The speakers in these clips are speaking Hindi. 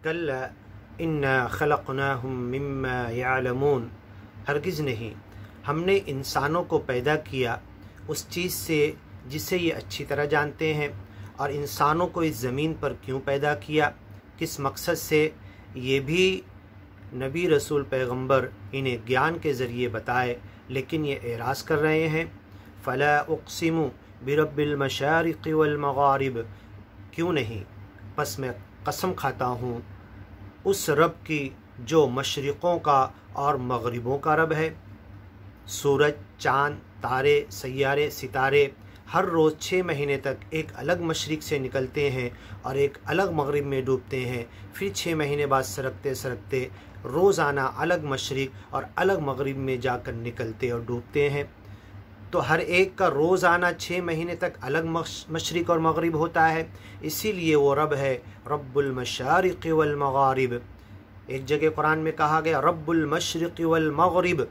कल्ला इन्ना खलक़नाहुम मिम्मा यअलमून, हरगिज़ नहीं, हमने इंसानों को पैदा किया उस चीज़ से जिसे ये अच्छी तरह जानते हैं। और इंसानों को इस ज़मीन पर क्यों पैदा किया, किस मकसद से, ये भी नबी रसूल पैगंबर इन्हें ज्ञान के ज़रिए बताए, लेकिन ये एराज़ कर रहे हैं। फ़ला उक़सिमु बिरब्बिल मशारिक़ि वल मग़ारिब, क्यों नहीं, बस मैं कसम खाता हूँ उस रब की जो मशरिक़ों का और मग़रिबों का रब है। सूरज, चाँद, तारे, सैयारे, सितारे हर रोज़ 6 महीने तक एक अलग मशरिक़ से निकलते हैं और एक अलग मग़रिब में डूबते हैं। फिर 6 महीने बाद सरकते सरकते रोज़ाना अलग मशरिक़ और अलग मग़रिब में जाकर निकलते और डूबते हैं। तो हर एक का रोज़ाना 6 महीने तक अलग मशरिक़ और मग़रिब होता है। इसीलिए वो रब है रब्बुल मशारिक़ि वल मग़ारिब। एक जगह कुरान में कहा गया रब्बुल मशरिक़ि वल मग़रिब,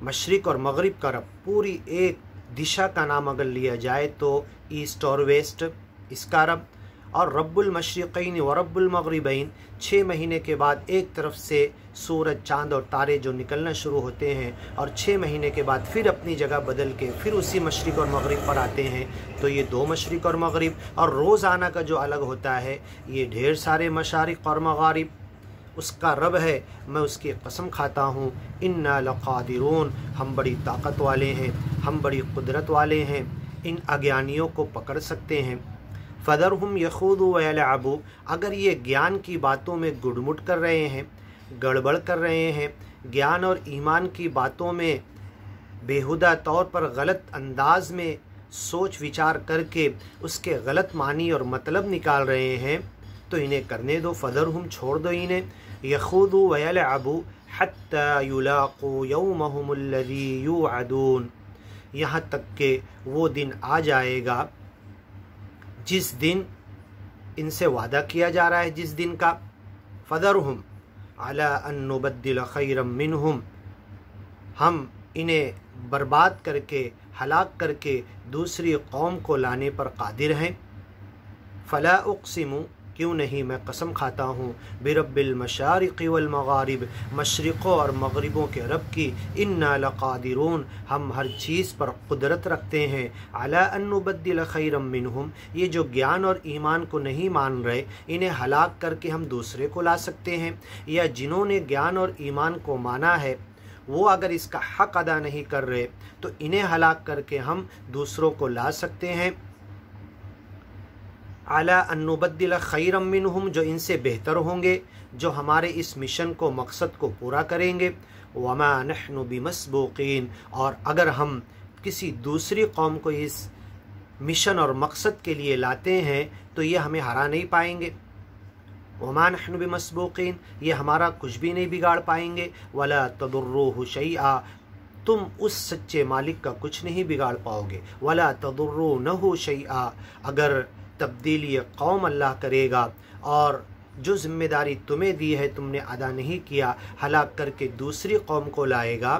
मशरिक़ और मग़रिब का रब। पूरी एक दिशा का नाम अगर लिया जाए तो ईस्ट और वेस्ट, इसका रब। और रब्बुल मशरिक़ैन व रब्बुल मग़रिबैन, 6 महीने के बाद एक तरफ से सूरज, चाँद और तारे जो निकलना शुरू होते हैं और 6 महीने के बाद फिर अपनी जगह बदल के फिर उसी मशरिक़ और मग़रिब पर आते हैं। तो ये 2 मशरिक़ और मग़रिब, और रोज़ाना का जो अलग होता है ये ढेर सारे मशारिक़ और मग़ारिब, उसका रब है। मैं उसकी कसम खाता हूँ, इन्ना लक़ादिरून, हम बड़ी ताकत वाले हैं, हम बड़ी कुदरत वाले हैं, इन अज्ञानियों को पकड़ सकते हैं। फ़दरहुम यख़ूदू व यलअबू, अगर ये ज्ञान की बातों में गुड़मुड़ कर रहे हैं, गड़बड़ कर रहे हैं, ज्ञान और ईमान की बातों में बेहुदा तौर पर गलत अंदाज में सोच विचार करके उसके गलत मानी और मतलब निकाल रहे हैं, तो इन्हें करने दो। फ़दरहुम, छोड़ दो इन्हें, यख़ूदू व यलअबू हत्ता युलाक़ू यौमहुमुल्लज़ी युअदून, यहाँ तक के वो दिन आ जाएगा जिस दिन इनसे वादा किया जा रहा है, जिस दिन का। फ़दरहुम अला अन नुबद्दिल खैरम मिनहुम, हम इन्हें बर्बाद करके, हलाक करके दूसरी कौम को लाने पर कादिर हैं। फ़ला उक़सिमु, क्यों नहीं, मैं कसम खाता हूँ बिरब्बिल मशारिक़ि वल मग़ारिब, मशरिक़ों और मग़रिबों के रब की। इन्ना लक़ादिरून, हम हर चीज़ पर कुदरत रखते हैं। अला अन नुबद्दिल खैरम मिनहुम, ये जो ज्ञान और ईमान को नहीं मान रहे, इन्हें हलाक करके हम दूसरे को ला सकते हैं। या जिन्होंने ज्ञान और ईमान को माना है वो अगर इसका हक़ अदा नहीं कर रहे तो इन्हें हलाक करके हम दूसरों को ला सकते हैं। अला अन नुबद्दिल खैरम मिनहुम, जो इनसे बेहतर होंगे, जो हमारे इस मिशन को, मकसद को पूरा करेंगे। वमा नहनु बिमस्बूक़ीन, और अगर हम किसी दूसरी कौम को इस मिशन और मकसद के लिए लाते हैं तो ये हमें हरा नहीं पाएंगे। वमा नहनु बिमस्बूक़ीन, ये हमारा कुछ भी नहीं बिगाड़ पाएंगे। वला तदुर्रुहु शैआ, तुम उस सच्चे मालिक का कुछ नहीं बिगाड़ पाओगे। वला तदुर्रुनहु शैआ, अगर तब्दीली कौम अल्लाह करेगा और जो ज़िम्मेदारी तुम्हें दी है तुमने अदा नहीं किया, हलाक करके दूसरी कौम को लाएगा,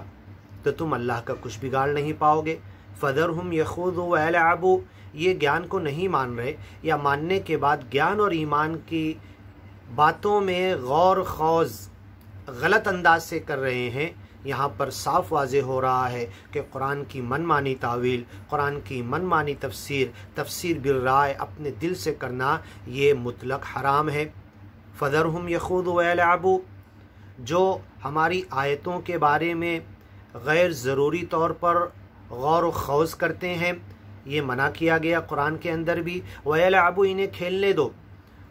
तो तुम अल्लाह का कुछ बिगाड़ नहीं पाओगे। फ़दरहुम यख़ूदू व यलअबू, ये ज्ञान को नहीं मान रहे, या मानने के बाद ज्ञान और ईमान की बातों में गौर खौज़ गलत अंदाज से कर रहे हैं। यहाँ पर साफ वाज़े हो रहा है कि कुरान की मनमानी तावील, कुरान की मनमानी तफसीर बिर्राय, अपने दिल से करना, ये मुतलक हराम है। फ़दरहुम यख़ूदू व यलअबू, जो हमारी आयतों के बारे में गैर ज़रूरी तौर पर गौर व खौज़ करते हैं, ये मना किया गया कुरान के अंदर भी। व यलअबू, इन्हें खेलने दो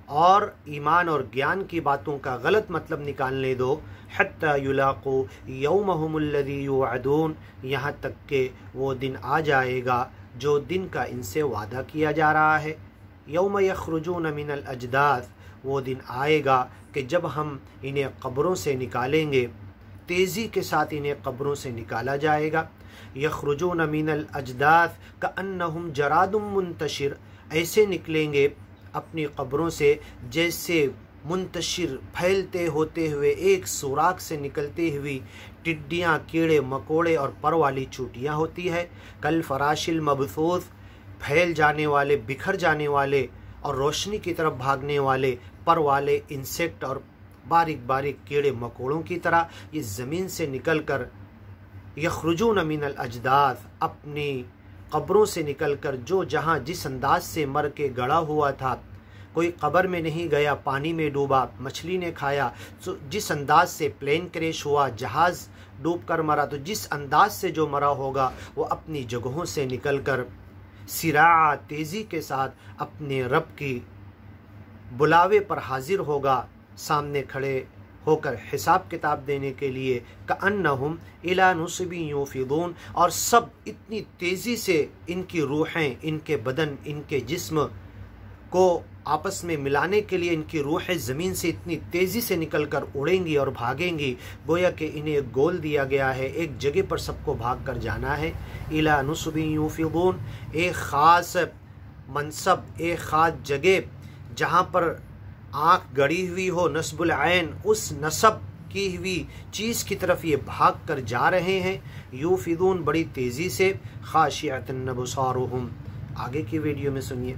और ईमान और ज्ञान की बातों का गलत मतलब निकालने दो। हत्ता युलाक़ू यौमहुमुल्लज़ी युअदून, यहाँ तक के वो दिन आ जाएगा जो दिन का इनसे वादा किया जा रहा है। यौम यख़रुजून मिनल अजदाथ, वो दिन आएगा कि जब हम इन्हें कब्रों से निकालेंगे, तेज़ी के साथ इन्हें कब्रों से निकाला जाएगा। यख़रुजून मिनल अजदाथ कअन्नहुम जरादुम मुंतशिर, ऐसे निकलेंगे अपनी कब्रों से जैसे मुंतशिर, फैलते होते हुए, एक सुराख से निकलती हुई टिड्डियाँ, कीड़े मकोड़े और पर वाली चूटियाँ होती है। कल फराशिल मबसूस, फैल जाने वाले, बिखर जाने वाले और रोशनी की तरफ भागने वाले पर वाले इंसेक्ट और बारीक बारीक कीड़े मकोड़ों की तरह ये ज़मीन से निकल कर यखरुजून मिनल अजदाथ, अपनी कब्रों से निकलकर जो जहाँ जिस अंदाज से मर के गड़ा हुआ था, कोई कब्र में नहीं गया, पानी में डूबा, मछली ने खाया, तो जिस अंदाज से प्लेन क्रैश हुआ, जहाज़ डूब कर मरा, तो जिस अंदाज से जो मरा होगा वो अपनी जगहों से निकलकर सिरा तेज़ी के साथ अपने रब की बुलावे पर हाजिर होगा, सामने खड़े होकर हिसाब किताब देने के लिए। कअन्नहुम इला नुस्बिन यूफिदून, और सब इतनी तेज़ी से इनकी रूहें, इनके बदन, इनके जिस्म को आपस में मिलाने के लिए इनकी रूहें ज़मीन से इतनी तेज़ी से निकलकर उड़ेंगी और भागेंगी, गोया कि इन्हें एक गोल दिया गया है, एक जगह पर सबको भाग कर जाना है। इला नुस्बिन यूफिदून, एक ख़ास मनसब, एक ख़ास जगह जहाँ पर आँख गड़ी हुई हो, नस्बुल ऐन, उस नसब की हुई चीज़ की तरफ ये भाग कर जा रहे हैं। यूफिदून, बड़ी तेज़ी से, खाशिअतन अबसारुहुम। आगे की वीडियो में सुनिए।